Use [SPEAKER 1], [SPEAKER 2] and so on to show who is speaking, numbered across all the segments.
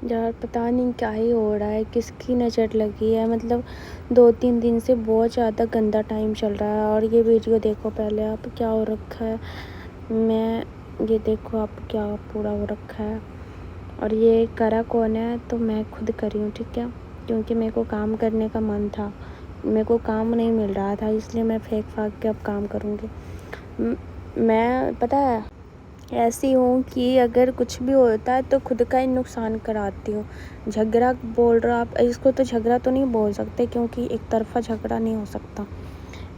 [SPEAKER 1] यार पता नहीं क्या ही हो रहा है, किसकी नज़र लगी है। मतलब 2-3 दिन से बहुत ज़्यादा गंदा टाइम चल रहा है। और ये वीडियो देखो पहले आप, क्या हो रखा है। मैं ये देखो आप, क्या पूरा हो रखा है। और ये करा कौन है, तो मैं खुद करी हूँ, ठीक है। क्योंकि मेरे को काम करने का मन था, मेरे को काम नहीं मिल रहा था, इसलिए मैं फेंक फाक के अब काम करूँगी। मैं पता है ऐसी हूँ कि अगर कुछ भी होता है तो खुद का ही नुकसान कराती हूँ। झगड़ा बोल रहा आप इसको, तो झगड़ा तो नहीं बोल सकते क्योंकि एक तरफ़ा झगड़ा नहीं हो सकता।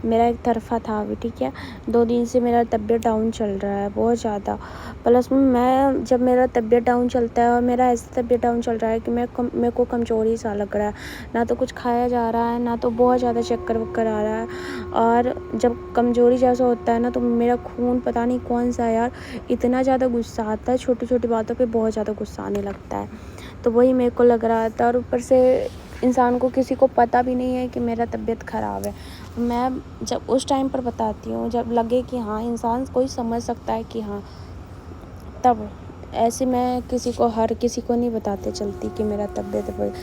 [SPEAKER 1] मेरा एक तरफ़ा था अभी, ठीक है। 2 दिन से मेरा तबीयत डाउन चल रहा है बहुत ज़्यादा। प्लस में मैं जब मेरा तबीयत डाउन चलता है और मेरा ऐसा तबीयत डाउन चल रहा है कि मेरे को कमज़ोरी सा लग रहा है। ना तो कुछ खाया जा रहा है, ना तो बहुत ज़्यादा चक्कर वक्कर आ रहा है। और जब कमज़ोरी जैसा होता है ना, तो मेरा खून पता नहीं कौन सा है यार, इतना ज़्यादा गुस्सा आता है, छोटी-छोटी बातों पे बहुत ज़्यादा गुस्सा आने लगता है। तो वही मेरे को लग रहा था। और ऊपर से इंसान को किसी को पता भी नहीं है कि मेरा तबीयत ख़राब है। मैं जब उस टाइम पर बताती हूँ जब लगे कि हाँ इंसान कोई समझ सकता है कि हाँ, तब। ऐसे मैं हर किसी को नहीं बताते चलती कि मेरा तबीयत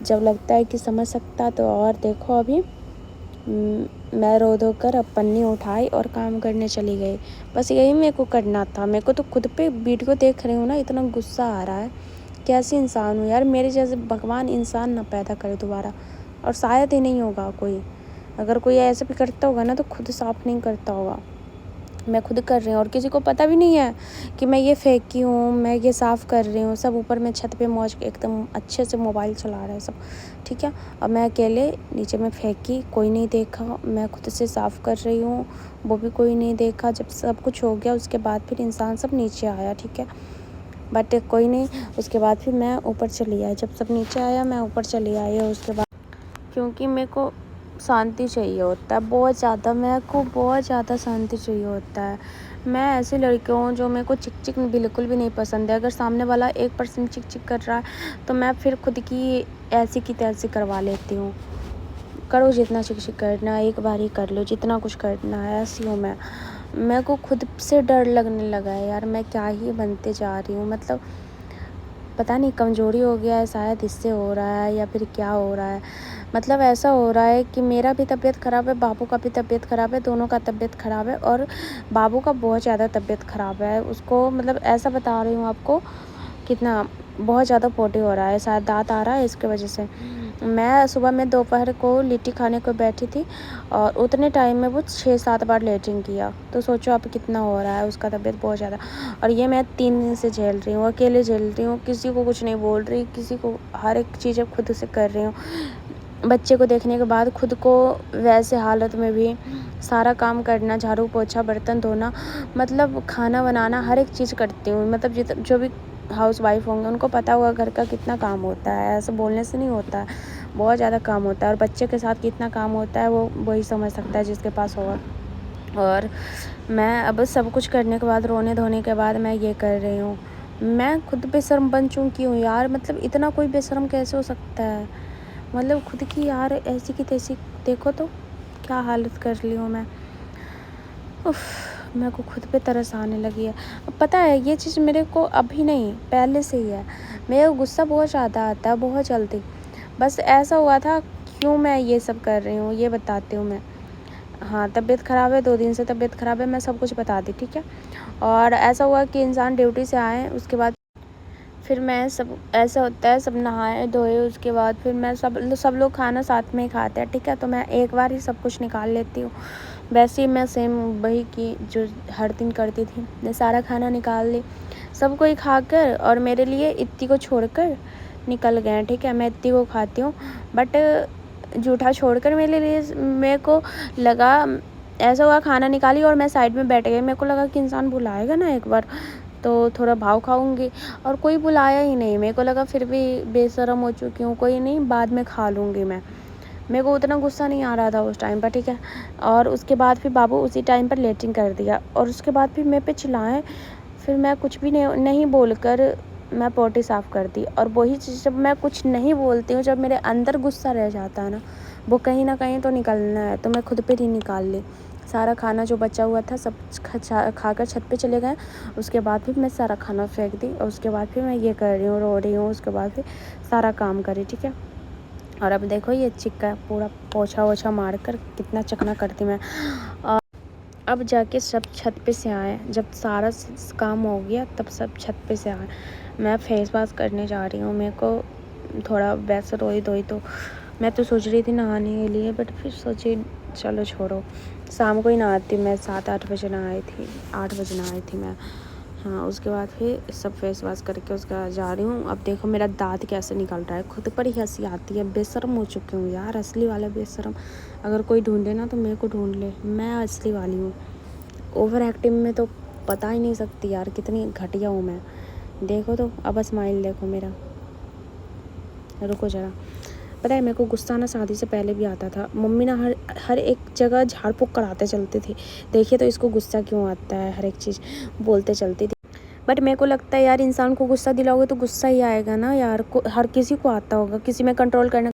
[SPEAKER 1] जब लगता है कि समझ सकता। तो और देखो अभी मैं रो धो कर अब पन्नी उठाई और काम करने चली गई। बस यही मेरे को करना था। मेरे को तो खुद पे वीडियो देख रही हूँ ना, इतना गुस्सा आ रहा है। कैसी इंसान हूँ यार, मेरे जैसे भगवान इंसान ना पैदा करे दोबारा। और शायद ही नहीं होगा कोई। अगर कोई ऐसा भी करता होगा ना, तो खुद साफ नहीं करता होगा। मैं खुद कर रही हूँ और किसी को पता भी नहीं है कि मैं ये फेंकी हूँ, मैं ये साफ़ कर रही हूँ। सब ऊपर में छत पे मौज एकदम अच्छे से मोबाइल चला रहा है सब, ठीक है। और मैं अकेले नीचे में फेंकी, कोई नहीं देखा। मैं खुद से साफ़ कर रही हूँ, वो भी कोई नहीं देखा। जब सब कुछ हो गया उसके बाद फिर इंसान सब नीचे आया, ठीक है। बट कोई नहीं, उसके बाद फिर मैं ऊपर चली आई। जब सब नीचे आया मैं ऊपर चली आई। और उसके बाद क्योंकि मेरे को शांति चाहिए होता है बहुत ज़्यादा, मेरे को बहुत ज़्यादा शांति चाहिए होता है। मैं ऐसी लड़की हूँ जो, मेरे को चिक चिक बिल्कुल भी नहीं पसंद है। अगर सामने वाला 1% चिक चिक कर रहा है तो मैं फिर खुद की ऐसी की तैसी करवा लेती हूँ। करो जितना चिक चिक करना है, एक बार ही कर लो जितना कुछ करना है। ऐसी हूँ मैं। मेरे को खुद से डर लगने लगा है यार, मैं क्या ही बनते जा रही हूँ। मतलब पता नहीं कमज़ोरी हो गया है शायद, इससे हो रहा है या फिर क्या हो रहा है। मतलब ऐसा हो रहा है कि मेरा भी तबीयत ख़राब है, बाबू का भी तबीयत ख़राब है, दोनों का तबीयत ख़राब है। और बाबू का बहुत ज़्यादा तबीयत ख़राब है। उसको मतलब ऐसा बता रही हूँ आपको, कितना बहुत ज़्यादा पोटी हो रहा है, शायद दाँत आ रहा है इसकी वजह से। मैं सुबह में दोपहर को लिट्टी खाने को बैठी थी और उतने टाइम में वो 6-7 बार लैट्रिन किया। तो सोचो अब कितना हो रहा है उसका तबीयत बहुत ज़्यादा। और ये मैं 3 दिन से झेल रही हूँ, अकेले झेल रही हूँ, किसी को कुछ नहीं बोल रही, किसी को हर एक चीज़ अब खुद से कर रही हूँ। बच्चे को देखने के बाद खुद को वैसे हालत में भी सारा काम करना, झाड़ू पोछा बर्तन धोना, मतलब खाना बनाना, हर एक चीज़ करती हूँ। मतलब जो भी हाउस वाइफ होंगे उनको पता होगा घर का कितना काम होता है, ऐसे बोलने से नहीं होता है, बहुत ज़्यादा काम होता है। और बच्चे के साथ कितना काम होता है वो वही समझ सकता है जिसके पास होगा। और मैं अब सब कुछ करने के बाद, रोने धोने के बाद मैं ये कर रही हूँ। मैं खुद बेशर्म बन चुकी हूँ यार। मतलब इतना कोई बेशर्म कैसे हो सकता है। मतलब खुद की यार ऐसी की तैसी, देखो तो क्या हालत कर ली हूँ मैं। मेरे को खुद पे तरस आने लगी है। अब पता है ये चीज़ मेरे को अभी नहीं, पहले से ही है। मेरे को गुस्सा बहुत ज़्यादा आता है, बहुत जल्दी। बस ऐसा हुआ था, क्यों मैं ये सब कर रही हूँ ये बताती हूँ मैं। हाँ, तबीयत ख़राब है, 2 दिन से तबीयत ख़राब है, मैं सब कुछ बता दी, ठीक है। और ऐसा हुआ कि इंसान ड्यूटी से आए, उसके बाद फिर मैं सब, ऐसा होता है सब नहाए धोए, उसके बाद फिर मैं सब लोग खाना साथ में ही खाते हैं, ठीक है। तो मैं एक बार ही सब कुछ निकाल लेती हूँ। वैसे ही मैं सेम वही की जो हर दिन करती थी, मैं सारा खाना निकाल ली, सबको ही खाकर, और मेरे लिए इत्ती को छोड़कर निकल गए, ठीक है। मैं इत्ती को खाती हूँ, बट जूठा छोड़कर मेरे को लगा, ऐसा हुआ खाना निकाली और मैं साइड में बैठ गई। मेरे को लगा कि इंसान बुलाएगा ना एक बार, तो थोड़ा भाव खाऊंगी, और कोई बुलाया ही नहीं। मेरे को लगा फिर भी बेशर्म हो चुकी हूँ, कोई नहीं, बाद में खा लूँगी मैं। मेरे को उतना गुस्सा नहीं आ रहा था उस टाइम पर, ठीक है। और उसके बाद फिर बाबू उसी टाइम पर लैट्रिन कर दिया, और उसके बाद फिर मेरे पे चिल्लाए। फिर मैं कुछ भी नहीं बोलकर मैं पोटी साफ़ कर दी। और वही चीज़ जब मैं कुछ नहीं बोलती हूँ, जब मेरे अंदर गुस्सा रह जाता है ना, वो कहीं ना कहीं तो निकलना है, तो मैं खुद पे ही निकाल ली। सारा खाना जो बचा हुआ था सब खाकर छत पे चले गए। उसके बाद फिर मैं सारा खाना फेंक दी और उसके बाद फिर मैं ये कर रही हूँ, रो रही हूँ। उसके बाद फिर सारा काम करी, ठीक है। और अब देखो ये चिक्का पूरा पोछा वोछा मार कर कितना चकना करती मैं। और अब जाके सब छत पे से आए, जब सारा काम हो गया तब सब छत पे से आए। मैं फेस वॉश करने जा रही हूँ, मेरे को थोड़ा वैसे रोई धोई तो मैं तो सोच रही थी नहाने के लिए, बट फिर सोची चलो छोड़ो, शाम को ही नहाती मैं। 7-8 बजे नहाई थी, 8 बजे नहाई थी मैं। हाँ, उसके बाद फिर सब फेस वॉश करके उसके बाद जा रही हूँ। अब देखो मेरा दाँत कैसे निकल रहा है, खुद पर ही हंसी आती है। बेशर्म हो चुकी हूँ यार, असली वाला बेशर्म। अगर कोई ढूंढे ना तो मेरे को ढूंढ ले, मैं असली वाली हूँ। ओवर एक्टिंग में तो बता ही नहीं सकती यार कितनी घटिया हूँ मैं। देखो तो अब स्माइल देखो मेरा। रुको ज़रा, पता है मेरे को गुस्सा ना शादी से पहले भी आता था। मम्मी ना हर एक जगह झाड़ फूँक कराते चलती थी। देखिए तो इसको गुस्सा क्यों आता है, हर एक चीज़ बोलते चलती थी। बट मेरे को लगता है यार इंसान को गुस्सा दिलाओगे तो गुस्सा ही आएगा ना यार, हर किसी को आता होगा, किसी में कंट्रोल करने